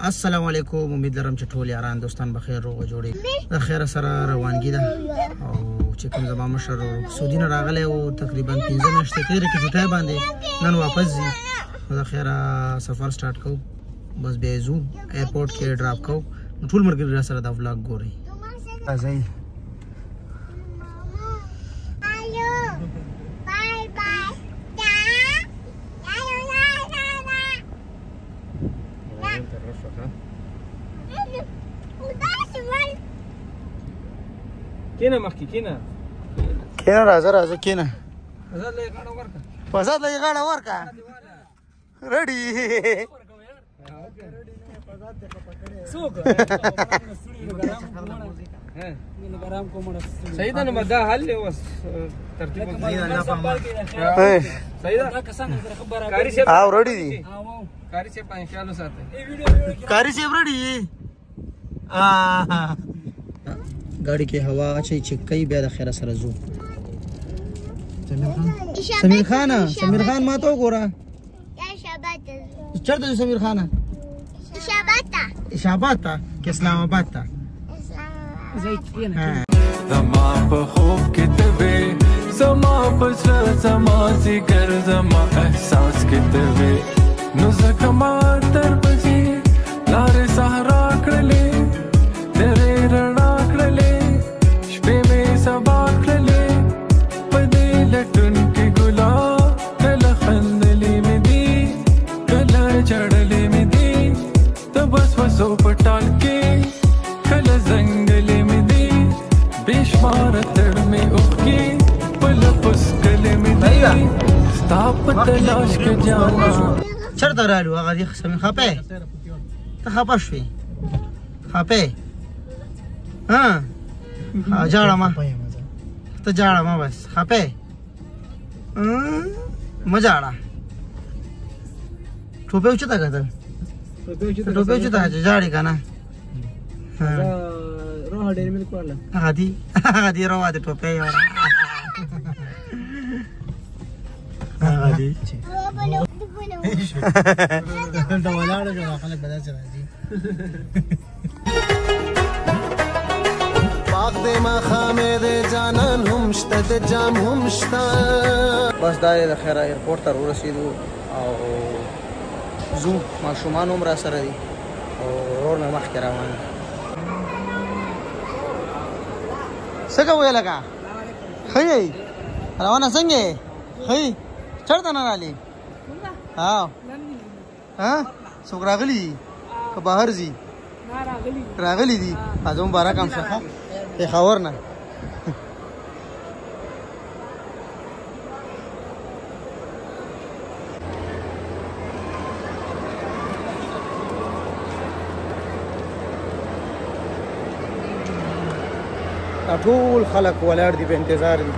السلام علیکم. امید لرم چې ټول یاران دوستان بخیر روغ جوړي د خیر سره روانګي ده او چې کوم زما مشر سعودي نه راغلی او تقریبا 15 میاشتې تېرې کې چټای باندې نن واپس ځي نو د خیر سفر سٹارټ کوو بس بیا ځو ایرپورټ کې ډراپ کوو ټول ملګري را سره دا ولاګ ګوري راځئ کینه مخکې کینه راځه کینه آزاد لې غاړه ورکا پسات لې غاړه ورکا ریډي څوک صحیح ده نو دا حل له وس ترتیب صحیح ده کاری سے او ریډي دي کاری سے پای خیال ساتي کاری سے ریډي गाड़ी की हवा अच्छी चिक्कई बे खैर सर जू समीर खान मा तो गोरा चढ़ तो समीर खान इशाबाता के इस्लामाबाद था زما په خوب کې ته وې زما په زړه زما ذکر زما احساس کې ته وې نو ځکه ما تر بځې لارې صحرا کړلې تیرې رڼا کړلې شپې مې سبا کړلې په دې لټون کې ګلاب کله خندلې مې دي کله چړلې مې دي ته بس وسو په ټال کې کله زنګلې مې دي بشمار تړ مې اوښکې په لپس کلې مې دي ستا په تلاش کې جانا چرته رالو هغه دې سمې خپه ته خپه شوې خپه ها جاړه ما ته جاړه ما بس خپه مجاړه ټوپه اوچته کړه ټوپه اوچته جاړي کنه روح ډېر مې کوله هغه دی روح دې ټوپه یو هغه دی دا ولاړه جو خلک بدل چي راځي باغ دې ما خامې دې جانان هم شته د جام هم شته بس دا د خیر ایرپورټ ته ورسېدو او زو ماشومان هم را سره دي او ورور مې مخکې روان څه کوې لکه ښه یې روانه څنګه یې ښه یې چېرته نه رالې څوک راغلي که بهر ځي راغلي دي زه مبارک هم شه پېښور نه ټول خلک ولاړ دي په انتظار دي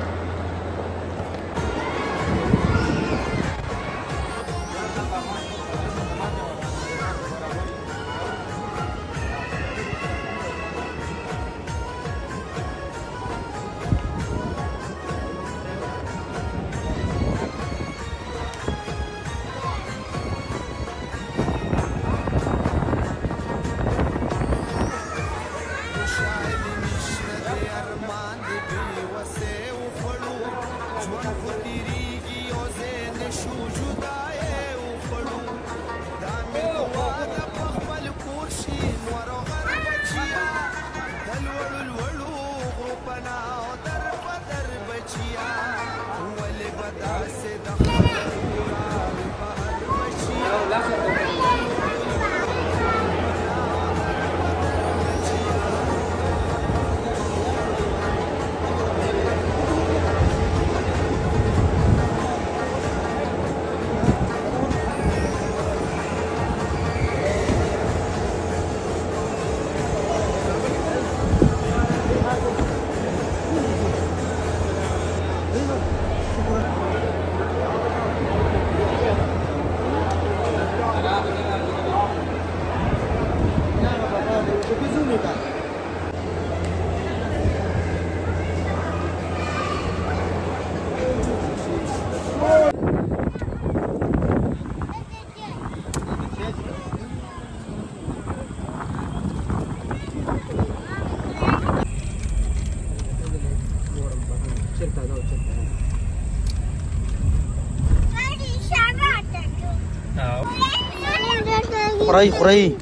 خوري